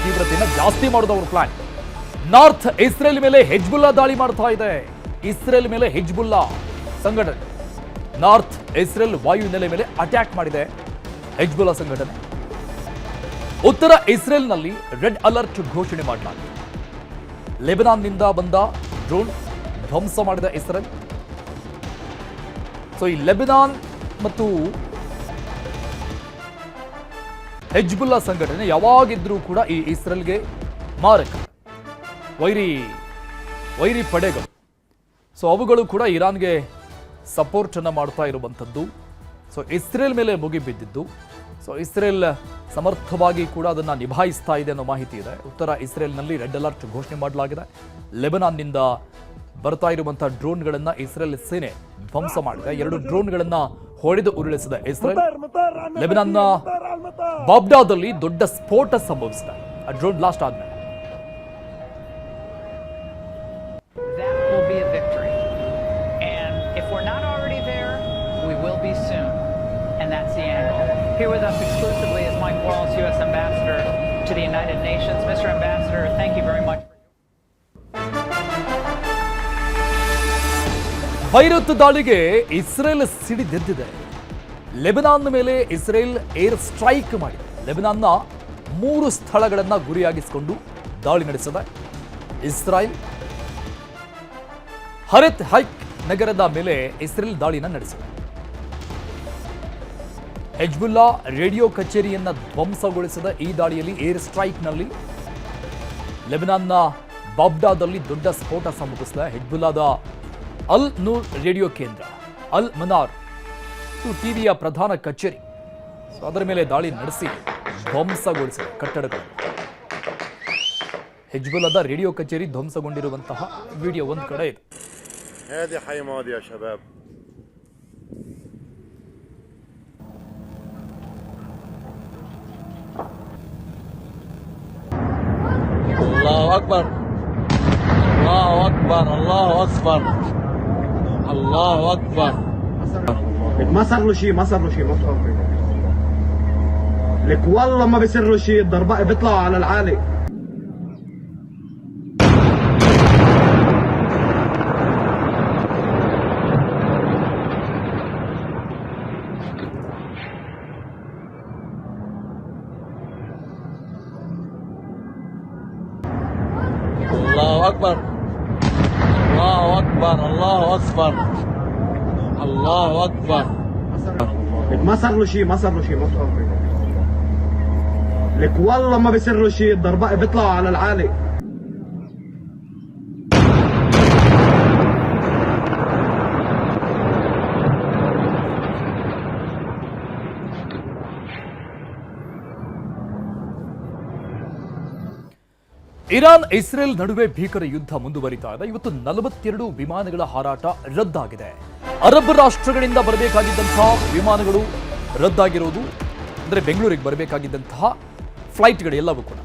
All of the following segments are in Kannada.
ತೀವ್ರತೆಯನ್ನು ಜಾಸ್ತಿ ಮಾಡೋದು ಅವ್ರ ಪ್ಲಾನ್. ನಾರ್ತ್ ಇಸ್ರೇಲ್ ಮೇಲೆ ಹೆಜ್ಬುಲ್ಲಾ ದಾಳಿ ಮಾಡ್ತಾ ಇದೆ. ಇಸ್ರೇಲ್ ಮೇಲೆ ಹೆಜ್ಬುಲ್ಲಾ ಸಂಘಟನೆ ನಾರ್ತ್ ಇಸ್ರೇಲ್ ವಾಯು ನೆಲೆ ಮೇಲೆ ಅಟ್ಯಾಕ್ ಮಾಡಿದೆ ಹೆಜ್ಬುಲ್ಲಾ ಸಂಘಟನೆ. ಉತ್ತರ ಇಸ್ರೇಲ್ನಲ್ಲಿ ರೆಡ್ ಅಲರ್ಟ್ ಘೋಷಣೆ ಮಾಡಲಾಗಿದೆ. ಲೆಬನಾನ್ನಿಂದ ಬಂದ ಡ್ರೋನ್ ಧ್ವಂಸ ಮಾಡಿದ ಇಸ್ರೇಲ್. ಸೊ ಈ ಲೆಬನಾನ್ ಮತ್ತು ಹೆಜ್ಬುಲ್ಲಾ ಸಂಘಟನೆ ಯಾವಾಗಿದ್ರೂ ಕೂಡ ಈ ಇಸ್ರೇಲ್ಗೆ ಮಾರಕ ವೈರಿ ಪಡೆಗಳು. ಸೊ ಅವುಗಳು ಕೂಡ ಇರಾನ್ಗೆ ಸಪೋರ್ಟ್ ಅನ್ನು ಮಾಡ್ತಾ ಇರುವಂಥದ್ದು. ಸೊ ಇಸ್ರೇಲ್ ಮೇಲೆ ಮುಗಿಬಿದ್ದಿದ್ದು. ಸೊ ಇಸ್ರೇಲ್ ಸಮರ್ಥವಾಗಿ ಕೂಡ ಅದನ್ನು ನಿಭಾಯಿಸ್ತಾ ಇದೆ ಅನ್ನೋ ಮಾಹಿತಿ ಇದೆ. ಉತ್ತರ ಇಸ್ರೇಲ್ನಲ್ಲಿ ರೆಡ್ ಅಲರ್ಟ್ ಘೋಷಣೆ ಮಾಡಲಾಗಿದೆ. ಲೆಬನಾನ್ನಿಂದ ಬರ್ತಾ ಇರುವಂತಹ ಡ್ರೋನ್ಗಳನ್ನು ಇಸ್ರೇಲ್ ಸೇನೆ ಧ್ವಂಸ ಮಾಡಿದೆ. 2 ಡ್ರೋನ್ಗಳನ್ನು ಹೊಡೆದು ಉರುಳಿಸಿದ ಇಸ್ರೇಲ್. ಲೆಬನಾನ್ನ ಬಾಬ್ಡಾದಲ್ಲಿ ದೊಡ್ಡ ಸ್ಫೋಟ ಸಂಭವಿಸಿದೆ ಆ ಡ್ರೋನ್ ಬ್ಲಾಸ್ಟ್ ಆದ್ಮೇಲೆ. Here with us exclusively is Mike Wallace, U.S. Ambassador to the United Nations. Mr. Ambassador, thank you very much. Beirut ದಾಳಿಗೆ ಇಸ್ರೇಲ್ ಸಿಡಿದೆದ್ದಿದೆ. ಲೆಬನಾನ್ ಮೇಲೆ ಇಸ್ರೇಲ್ ಏರ್ ಸ್ಟ್ರೈಕ್ ಮಾಡಿದೆ. ಲೆಬನಾನ್ನ 3 ಸ್ಥಳಗಳನ್ನು ಗುರಿಯಾಗಿಸಿಕೊಂಡು ದಾಳಿ ನಡೆಸಿದೆ ಇಸ್ರೇಲ್. ಹರೆತ್ ಹೈಕ್ ನಗರದ ಮೇಲೆ ಇಸ್ರೇಲ್ ದಾಳಿನ ನಡೆಸಿದೆ. ಹೆಜ್ಬುಲ್ಲಾ ರೇಡಿಯೋ ಕಚೇರಿಯನ್ನು ಧ್ವಂಸಗೊಳಿಸಿದ ಈ ದಾಳಿಯಲ್ಲಿ ಏರ್ ಸ್ಟ್ರೈಕ್ನಲ್ಲಿ ಲೆಬನಾನ್ನ ಬಾಬ್ಡಾದಲ್ಲಿ ದೊಡ್ಡ ಸ್ಫೋಟ ಸಂಭವಿಸಿದೆ. ಹೆಜ್ಬುಲ್ಲಾದ ಅಲ್ ನೂರ್ ರೇಡಿಯೋ ಕೇಂದ್ರ, ಅಲ್ ಮನಾರ್ ಟಿವಿಯ ಪ್ರಧಾನ ಕಚೇರಿ, ಸೊ ಅದರ ಮೇಲೆ ದಾಳಿ ನಡೆಸಿ ಧ್ವಂಸಗೊಳಿಸಿದೆ ಕಟ್ಟಡಗಳು. ಹೆಜ್ಬುಲ್ಲಾದ ರೇಡಿಯೋ ಕಚೇರಿ ಧ್ವಂಸಗೊಂಡಿರುವಂತಹ ವಿಡಿಯೋ ಒಂದು ಕಡೆ ಇದೆ. الله أكبر الله أكبر الله أكبر الله أكبر. ما صار له شيء ما تخافي لك والله ما بيصير له شيء. الضرباء بيطلعوا على العالي. الله أكبر الله أكبر الله أكبر الله أكبر. ما صار له شيء ما تخافي لك والله ما بيصير له شيء. الضرباء بيطلعوا على العالي. ಇರಾನ್ ಇಸ್ರೇಲ್ ನಡುವೆ ಭೀಕರ ಯುದ್ಧ ಮುಂದುವರಿತಾ ಇದೆ. ಇವತ್ತು 42 ವಿಮಾನಗಳ ಹಾರಾಟ ರದ್ದಾಗಿದೆ. ಅರಬ್ ರಾಷ್ಟ್ರಗಳಿಂದ ಬರಬೇಕಾಗಿದ್ದಂತಹ ವಿಮಾನಗಳು ರದ್ದಾಗಿರುವುದು, ಅಂದರೆ ಬೆಂಗಳೂರಿಗೆ ಬರಬೇಕಾಗಿದ್ದಂತಹ ಫ್ಲೈಟ್ಗಳೆಲ್ಲವೂ ಕೂಡ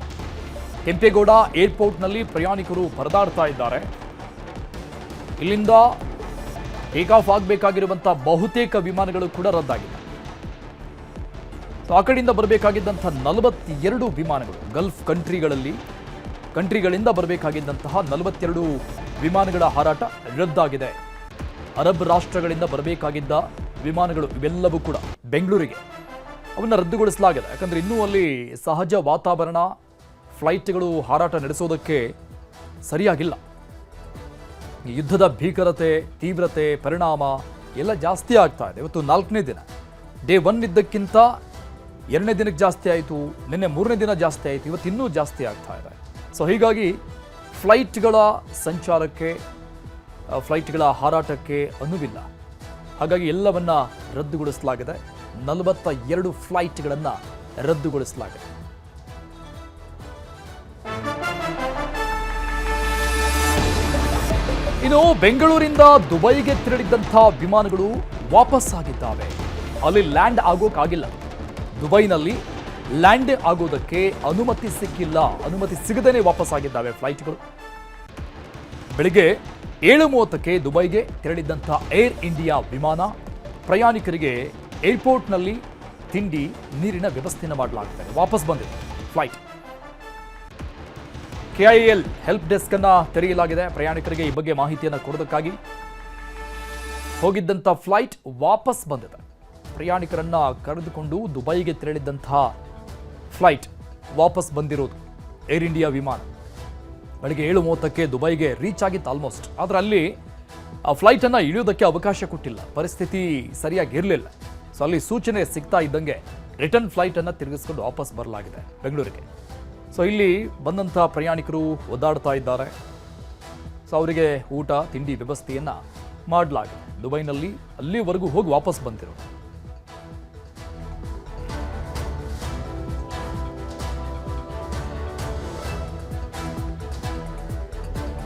ಕೆಂಪೇಗೌಡ ಏರ್ಪೋರ್ಟ್ನಲ್ಲಿ ಪ್ರಯಾಣಿಕರು ಪರದಾಡ್ತಾ ಇದ್ದಾರೆ. ಇಲ್ಲಿಂದ ಟೇಕ್ ಆಫ್ ಆಗಬೇಕಾಗಿರುವಂತಹ ಬಹುತೇಕ ವಿಮಾನಗಳು ಕೂಡ ರದ್ದಾಗಿದೆ. ಆ ಕಡೆಯಿಂದ ಬರಬೇಕಾಗಿದ್ದಂತಹ 42 ವಿಮಾನಗಳು ಗಲ್ಫ್ ಕಂಟ್ರಿಗಳಿಂದ ಬರಬೇಕಾಗಿದ್ದಂತಹ 42 ವಿಮಾನಗಳ ಹಾರಾಟ ರದ್ದಾಗಿದೆ. ಅರಬ್ ರಾಷ್ಟ್ರಗಳಿಂದ ಬರಬೇಕಾಗಿದ್ದ ವಿಮಾನಗಳು ಇವೆಲ್ಲವೂ ಕೂಡ ಬೆಂಗಳೂರಿಗೆ ಅವನ್ನು ರದ್ದುಗೊಳಿಸಲಾಗಿದೆ. ಯಾಕಂದರೆ ಇನ್ನೂ ಅಲ್ಲಿ ಸಹಜ ವಾತಾವರಣ, ಫ್ಲೈಟ್ಗಳು ಹಾರಾಟ ನಡೆಸೋದಕ್ಕೆ ಸರಿಯಾಗಿಲ್ಲ. ಯುದ್ಧದ ಭೀಕರತೆ, ತೀವ್ರತೆ, ಪರಿಣಾಮ ಎಲ್ಲ ಜಾಸ್ತಿ ಆಗ್ತಾ ಇದೆ. ಇವತ್ತು 4ನೇ ದಿನ. ಡೇ 1 ಇದ್ದಕ್ಕಿಂತ 2ನೇ ದಿನಕ್ಕೆ ಜಾಸ್ತಿ ಆಯಿತು, ನಿನ್ನೆ 3ನೇ ದಿನ ಜಾಸ್ತಿ ಆಯಿತು, ಇವತ್ತು ಇನ್ನೂ ಜಾಸ್ತಿ ಆಗ್ತಾ ಇದೆ. ಸೊ ಹೀಗಾಗಿ ಫ್ಲೈಟ್ಗಳ ಸಂಚಾರಕ್ಕೆ, ಫ್ಲೈಟ್ಗಳ ಹಾರಾಟಕ್ಕೆ ಅನುವಿಲ್ಲ. ಹಾಗಾಗಿ ಎಲ್ಲವನ್ನ ರದ್ದುಗೊಳಿಸಲಾಗಿದೆ. 42 ಫ್ಲೈಟ್ಗಳನ್ನು ರದ್ದುಗೊಳಿಸಲಾಗಿದೆ. ಇನ್ನು ಬೆಂಗಳೂರಿಂದ ದುಬೈಗೆ ತೆರಳಿದ್ದಂಥ ವಿಮಾನಗಳು ವಾಪಸ್ ಆಗಿದ್ದಾವೆ. ಅಲ್ಲಿ ಲ್ಯಾಂಡ್ ಆಗೋಕ್ಕಾಗಿಲ್ಲ. ದುಬೈನಲ್ಲಿ ಲ್ಯಾಂಡ್ ಆಗೋದಕ್ಕೆ ಅನುಮತಿ ಸಿಕ್ಕಿಲ್ಲ. ಅನುಮತಿ ಸಿಗದೇನೆ ವಾಪಸ್ ಆಗಿದ್ದಾವೆ ಫ್ಲೈಟ್ಗಳು. ಬೆಳಿಗ್ಗೆ 7:30ಕ್ಕೆ ದುಬೈಗೆ ತೆರಳಿದ್ದಂಥ ಏರ್ ಇಂಡಿಯಾ ವಿಮಾನ ಪ್ರಯಾಣಿಕರಿಗೆ ಏರ್ಪೋರ್ಟ್ನಲ್ಲಿ ತಿಂಡಿ, ನೀರಿನ ವ್ಯವಸ್ಥೆಯನ್ನು ಮಾಡಲಾಗ್ತದೆ. ವಾಪಸ್ ಬಂದಿದೆ ಫ್ಲೈಟ್. KIL ಹೆಲ್ಪ್ ಡೆಸ್ಕ್ ಅನ್ನ ತೆರೆಯಲಾಗಿದೆ. ಪ್ರಯಾಣಿಕರಿಗೆ ಈ ಬಗ್ಗೆ ಮಾಹಿತಿಯನ್ನು ಕೊಡೋದಕ್ಕಾಗಿ ಹೋಗಿದ್ದಂಥ ಫ್ಲೈಟ್ ವಾಪಸ್ ಬಂದಿದೆ. ಪ್ರಯಾಣಿಕರನ್ನ ಕರೆದುಕೊಂಡು ದುಬೈಗೆ ತೆರಳಿದ್ದಂತಹ ಫ್ಲೈಟ್ ವಾಪಸ್ ಬಂದಿರೋದು ಏರ್ ಇಂಡಿಯಾ ವಿಮಾನ ಬೆಳಗ್ಗೆ 7:30ಕ್ಕೆ ದುಬೈಗೆ ರೀಚ್ ಆಗಿತ್ತು ಆಲ್ಮೋಸ್ಟ್. ಆದರೆ ಅಲ್ಲಿ ಆ ಫ್ಲೈಟನ್ನು ಇಳಿಯೋದಕ್ಕೆ ಅವಕಾಶ ಕೊಟ್ಟಿಲ್ಲ, ಪರಿಸ್ಥಿತಿ ಸರಿಯಾಗಿ ಇರಲಿಲ್ಲ. ಸೊ ಅಲ್ಲಿ ಸೂಚನೆ ಸಿಗ್ತಾ ಇದ್ದಂಗೆ ರಿಟರ್ನ್ ಫ್ಲೈಟನ್ನು ತಿರುಗಿಸ್ಕೊಂಡು ವಾಪಸ್ ಬರಲಾಗಿದೆ ಬೆಂಗಳೂರಿಗೆ. ಸೊ ಇಲ್ಲಿ ಬಂದಂಥ ಪ್ರಯಾಣಿಕರು ಒದ್ದಾಡ್ತಾ ಇದ್ದಾರೆ. ಸೊ ಅವರಿಗೆ ಊಟ ತಿಂಡಿ ವ್ಯವಸ್ಥೆಯನ್ನು ಮಾಡಲಾಗಿದೆ. ದುಬೈನಲ್ಲಿ ಅಲ್ಲಿವರೆಗೂ ಹೋಗಿ ವಾಪಸ್ ಬಂದಿರೋದು.